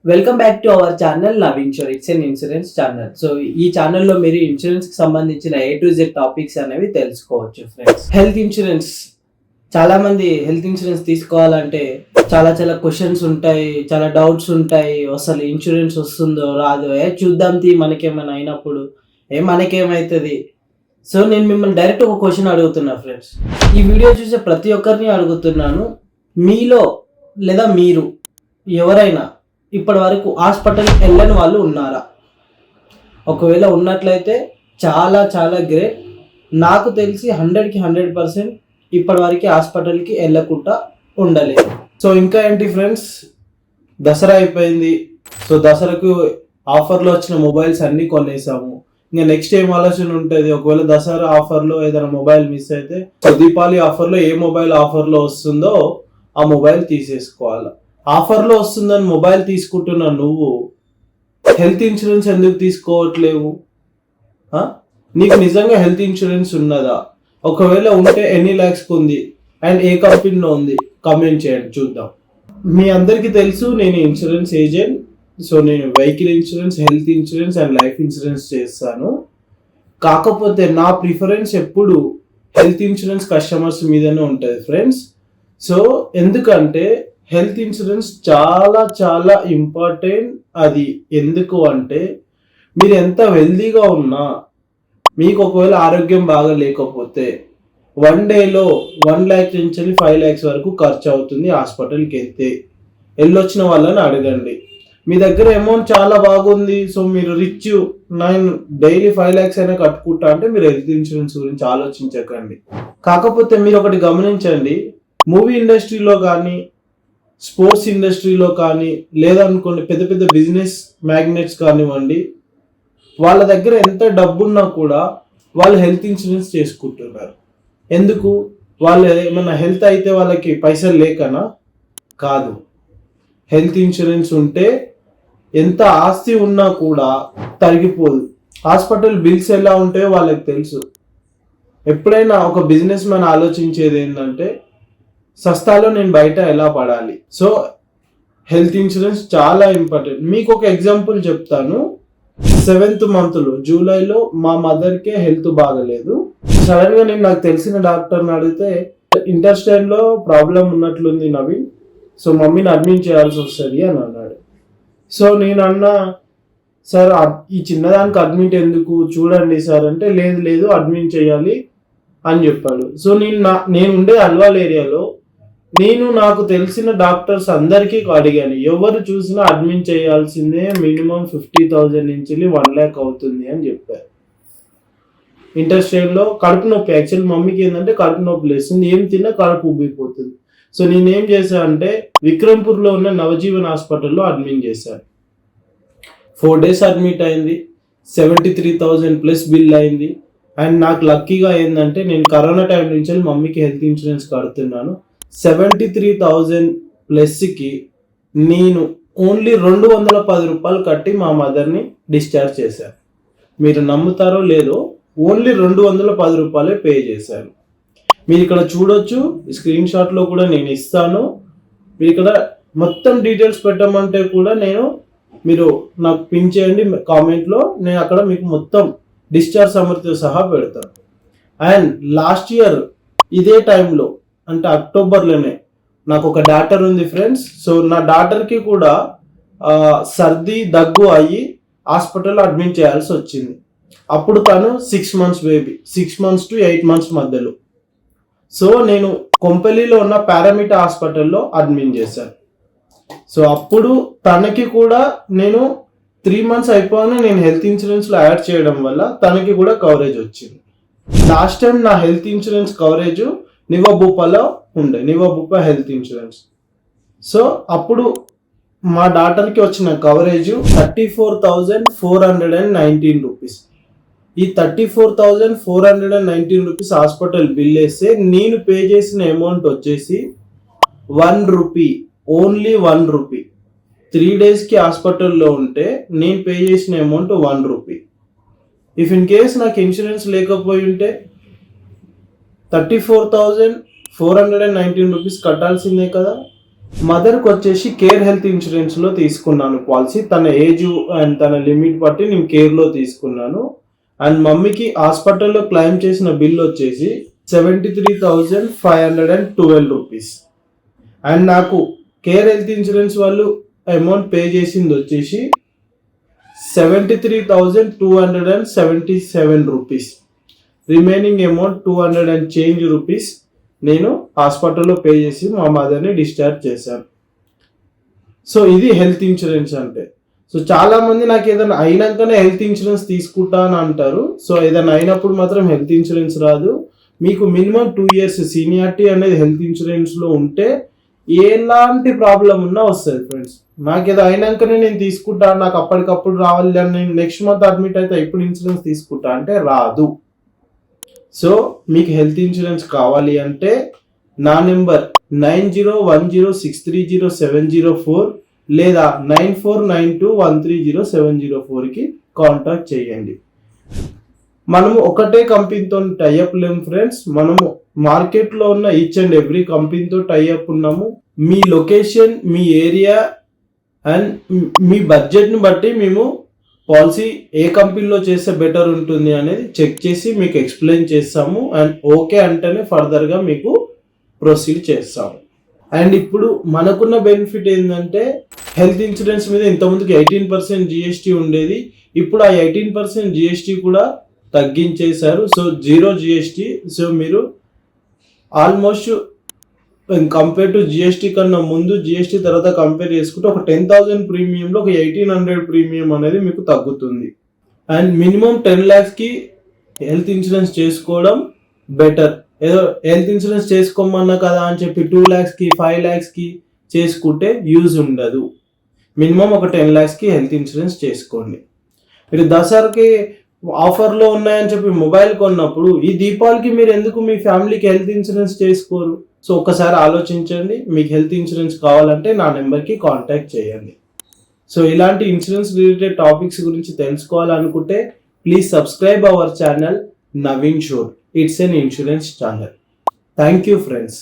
Welcome back to our channel love insurance. It's an insurance channel. So ఈ ఛానల్లో మీరు insurance కి సంబంధించిన ఏ టు జెడ్ టాపిక్స్ అనేవి తెలుసుకోవచ్చు ఫ్రెండ్స్. హెల్త్ ఇన్సూరెన్స్, చాలా మంది హెల్త్ ఇన్సూరెన్స్ తీసుకోవాలంటే చాలా చాలా క్వశ్చన్స్ ఉంటాయి, చాలా డౌట్స్ ఉంటాయి. అసలు ఇన్సూరెన్స్ వస్తుందో రాదో, చూద్దాం తీ మనకేమైనా అయినప్పుడు మనకేమవుతుంది. సో నేను మిమ్మల్ని డైరెక్ట్ ఒక క్వశ్చన్ అడుగుతున్నా ఫ్రెండ్స్. ఈ వీడియో చూసే ప్రతి ఒక్కరిని అడుగుతున్నాను, మీలో లేదా మీరు ఎవరైనా ఇప్పటి వరకు హాస్పిటల్ వెళ్ళని వాళ్ళు ఉన్నారా? ఒకవేళ ఉన్నట్లయితే చాలా చాలా గ్రేట్. నాకు తెలిసి 100కి 100% ఇప్పటి వరకు హాస్పిటల్కి వెళ్ళకుండా ఉండలేదు. సో ఇంకా ఏంటి ఫ్రెండ్స్, దసరా అయిపోయింది. సో దసరాకు ఆఫర్లో వచ్చిన మొబైల్స్ అన్నీ కొనేసాము. ఇంకా నెక్స్ట్ ఏం ఆలోచన ఉంటుంది, ఒకవేళ దసరా ఆఫర్లో ఏదైనా మొబైల్ మిస్ అయితే సో దీపావళి ఆఫర్లో ఏ మొబైల్ ఆఫర్లో వస్తుందో ఆ మొబైల్ తీసేసుకోవాలి. ఆఫర్లో వస్తుందని మొబైల్ తీసుకుంటున్నా నువ్వు హెల్త్ ఇన్సూరెన్స్ ఎందుకు తీసుకోవట్లేవు? నీకు నిజంగా హెల్త్ ఇన్సూరెన్స్ ఉన్నదా? ఒకవేళ ఉంటే ఎన్ని ల్యాక్స్కి ఉంది అండ్ ఏ కంపెనీలో ఉంది? కామెంట్ చేయండి చూద్దాం. మీ అందరికీ తెలుసు నేను ఇన్సూరెన్స్ ఏజెంట్. సో నేను vehicle insurance, health insurance and life insurance చేస్తాను. కాకపోతే నా ప్రిఫరెన్స్ ఎప్పుడు హెల్త్ ఇన్సూరెన్స్ కస్టమర్స్ మీదనే ఉంటుంది ఫ్రెండ్స్. సో ఎందుకంటే హెల్త్ ఇన్సూరెన్స్ చాలా చాలా ఇంపార్టెంట్. అది ఎందుకు అంటే మీరు ఎంత హెల్తీగా ఉన్నా, మీకు ఒకవేళ ఆరోగ్యం బాగా లేకపోతే 1 డేలో 1 lakh నుంచి 5 lakhs వరకు ఖర్చు అవుతుంది హాస్పిటల్కి వెళ్తే. వెళ్ళొచ్చిన వాళ్ళని అడగండి. మీ దగ్గర అమౌంట్ చాలా బాగుంది, సో మీరు రిచ్, నేను డైలీ 5 lakhs అయినా కట్టుకుంటా అంటే మీరు హెల్త్ ఇన్సూరెన్స్ గురించి ఆలోచించకండి. కాకపోతే మీరు ఒకటి గమనించండి, మూవీ ఇండస్ట్రీలో కానీ, స్పోర్ట్స్ ఇండస్ట్రీలో కానీ, లేదనుకోండి పెద్ద పెద్ద బిజినెస్ మ్యాగ్నెట్స్ కానివ్వండి, వాళ్ళ దగ్గర ఎంత డబ్బున్నా కూడా వాళ్ళు హెల్త్ ఇన్సూరెన్స్ చేసుకుంటున్నారు. ఎందుకు? వాళ్ళు ఏమన్నా హెల్త్ అయితే వాళ్ళకి పైసలు లేకనా? కాదు. హెల్త్ ఇన్సూరెన్స్ ఉంటే ఎంత ఆస్తి ఉన్నా కూడా తరిగిపోదు. హాస్పిటల్ బిల్స్ ఎలా ఉంటాయో వాళ్ళకి తెలుసు. ఎప్పుడైనా ఒక బిజినెస్ మ్యాన్ ఆలోచించేది ఏంటంటే సస్తాలో నేను బయట ఎలా పడాలి. సో హెల్త్ ఇన్సూరెన్స్ చాలా ఇంపార్టెంట్. మీకు ఒక ఎగ్జాంపుల్ చెప్తాను. 7th monthలో జూలైలో మా మదర్కే హెల్త్ బాగలేదు. సడన్గా నేను నాకు తెలిసిన డాక్టర్ని అడిగితే ఇంటెస్టైన్లో ప్రాబ్లం ఉన్నట్లుంది నవీన్, సో మమ్మీని అడ్మిట్ చేయాల్సి వస్తుంది అని అన్నాడు. సో నేను అన్నా, సార్ ఈ చిన్నదానికి అడ్మిట్ ఎందుకు, చూడండి సార్ అంటే, లేదు లేదు అడ్మిట్ చేయాలి అని చెప్పాడు. సో నేను ఉండే అల్వాల్ ఏరియాలో నాకు తెలిసిన డాక్టర్స్ అందరికీ అడిగాను, ఎవరు చూసినా అడ్మిట్ చేయాల్సిందే, మినిమం 50,000 నుంచి 1 lakh అవుతుంది అని చెప్పారు. ఇంటెస్టైన్లో కడుపు నొప్పి, యాక్చువల్లీ మమ్మీకి ఏంటంటే కడుపు నొప్పి లేస్తుంది, ఏం తిన్నా కడుపు ఉబ్బిపోతుంది. సో నేనేం చేశా అంటే విక్రమ్పూర్లో ఉన్న నవజీవన్ హాస్పిటల్లో అడ్మిట్ చేశాను. 4 days అడ్మిట్ అయింది. 73,000 ప్లస్ బిల్ అయింది. అండ్ నాకు లక్కీగా ఏంటంటే నేను కరోనా టైం నుంచి మమ్మీకి హెల్త్ ఇన్సూరెన్స్ కడుతున్నాను. 73,000 ప్లస్కి నేను ఓన్లీ 210 రూపాయలు కట్టి మా మదర్ని డిశ్చార్జ్ చేశాను. మీరు నమ్ముతారో లేదో, ఓన్లీ 210 రూపాయలే పే చేశాను. మీరు ఇక్కడ చూడొచ్చు, స్క్రీన్ షాట్లో కూడా నేను ఇస్తాను. మీరు ఇక్కడ మొత్తం డీటెయిల్స్ పెట్టమంటే కూడా మీరు నాకు పిన్ చేయండి కామెంట్లో, నేను అక్కడ మీకు మొత్తం డిశ్చార్జ్ సమర్థతో సహా పెడతాను. అండ్ లాస్ట్ ఇయర్ ఇదే టైంలో అంటే అక్టోబర్లోనే నాకు ఒక డాటర్ ఉంది ఫ్రెండ్స్. సో నా డాటర్కి కూడా సర్ది దగ్గు అయ్యి హాస్పిటల్లో అడ్మిట్ చేయాల్సి వచ్చింది. అప్పుడు తను 6 months baby, 6 months to 8 months మధ్యలో. సో నేను కొంపల్లిలో ఉన్న పారామిటా హాస్పిటల్లో అడ్మిట్ చేశాను. సో అప్పుడు తనకి కూడా నేను 3 months అయిపోయినా నేను హెల్త్ ఇన్సూరెన్స్లో యాడ్ చేయడం వల్ల తనకి కూడా కవరేజ్ వచ్చింది. లాస్ట్ టైం నా హెల్త్ ఇన్సూరెన్స్ కవరేజ్ నివాబూపాలో ఉండే, నివాబూపా హెల్త్ ఇన్సూరెన్స్. సో అప్పుడు మా డాటర్కి వచ్చిన కవరేజ్ 34,419 రూపీస్. ఈ 34,419 రూపీస్ హాస్పిటల్ బిల్ వేస్తే నేను పే చేసిన అమౌంట్ వచ్చేసి 1 రూపీ, ఓన్లీ 1 రూపీ. 3 daysకి హాస్పిటల్లో ఉంటే నేను పే చేసిన amount 1 rupee. If in case నాకు ఇన్సూరెన్స్ లేకపోయి ఉంటే 34,419 రూపీస్ కట్టాల్సిందే కదా. మదర్కి వచ్చేసి కేర్ హెల్త్ ఇన్సూరెన్స్లో తీసుకున్నాను పాలసీ. తన ఏజ్ అండ్ తన లిమిట్ బట్టి నేను కేర్లో తీసుకున్నాను. అండ్ మమ్మీకి హాస్పిటల్లో క్లెయిమ్ చేసిన బిల్ వచ్చేసి 73,512 రూపీస్. అండ్ నాకు కేర్ హెల్త్ ఇన్సూరెన్స్ వాళ్ళు అమౌంట్ పే చేసింది వచ్చేసి 73,277 rupees. Remaining amount 200 and change rupees నేను హాస్పిటల్లో పే చేసి మా మదర్ని డిశ్చార్జ్ చేశాను. సో ఇది హెల్త్ ఇన్సూరెన్స్ అంటే. సో చాలా మంది నాకు ఏదైనా అయినాకనే హెల్త్ ఇన్సూరెన్స్ తీసుకుంటా అని అంటారు. సో ఏదైనా అయినప్పుడు మాత్రం హెల్త్ ఇన్సూరెన్స్ రాదు. మీకు మినిమం 2 years సీనియారిటీ అనేది హెల్త్ ఇన్సూరెన్స్లో ఉంటే ఎలాంటి ప్రాబ్లం ఉన్నా వస్తుంది ఫ్రెండ్స్. నాకు ఏదో అయినాకనే నేను తీసుకుంటా, నాకు అప్పటికప్పుడు రావాలి అని నేను నెక్స్ట్ మంత్ అడ్మిట్ అయితే ఇప్పుడు ఇన్సూరెన్స్ తీసుకుంటా అంటే రాదు. సో మీకు హెల్త్ ఇన్సూరెన్స్ కావాలి అంటే నా నెంబర్ 9010630704 లేదా 9492130704కి కాంటాక్ట్ చేయండి. మనము ఒకటే కంపెనీతో టైఅప్ లేము ఫ్రెండ్స్. మనము మార్కెట్లో ఉన్న ఈచ్ అండ్ ఎవ్రీ కంపెనీతో టైఅప్ ఉన్నాము. మీ లొకేషన్, మీ ఏరియా అండ్ మీ బడ్జెట్ని బట్టి మేము పాలసీ ఏ కంపెనీలో చేస్తే బెటర్ ఉంటుంది అనేది చెక్ చేసి మీకు ఎక్స్ప్లెయిన్ చేస్తాము. అండ్ ఓకే అంటేనే ఫర్దర్గా మీకు ప్రొసీడ్ చేస్తాము. అండ్ ఇప్పుడు మనకున్న బెనిఫిట్ ఏంటంటే హెల్త్ ఇన్సూరెన్స్ మీద ఇంతకుముందుకు 18% GST ఉండేది. ఇప్పుడు ఆ 18% GST కూడా తగ్గించేశారు. So 0 GST. సో మీరు ఆల్మోస్ట్ కంపేర్ టు GST కన్నా ముందు GST తర్వాత కంపేర్ చేసుకుంటే ఒక 10,000 ప్రీమియంలో ఒక 1,800 ప్రీమియం అనేది మీకు తగ్గుతుంది. అండ్ మినిమం 10 lakhsకి హెల్త్ ఇన్సూరెన్స్ చేసుకోవడం బెటర్. ఏదో హెల్త్ ఇన్సూరెన్స్ చేసుకోమన్నా కదా అని చెప్పి 2 lakhsకి 5 lakhsకి చేసుకుంటే యూజ్ ఉండదు. మినిమం ఒక 10 lakhsకి హెల్త్ ఇన్సూరెన్స్ చేసుకోండి. మీరు దసరాకి ఆఫర్లో ఉన్నాయని చెప్పి మొబైల్ కొన్నప్పుడు ఈ దీపావళికి మీరు ఎందుకు మీ ఫ్యామిలీకి హెల్త్ ఇన్సూరెన్స్ చేసుకోరు? సో ఒక్కసారి ఆలోచించండి. మీకు హెల్త్ ఇన్సూరెన్స్ కావాలంటే నా నెంబర్కి కాంటాక్ట్ చేయండి. సో ఇలాంటి ఇన్సూరెన్స్ రిలేటెడ్ టాపిక్స్ గురించి తెలుసుకోవాలనుకుంటే please subscribe our channel Naveen Shore. It's an insurance channel. Thank you friends.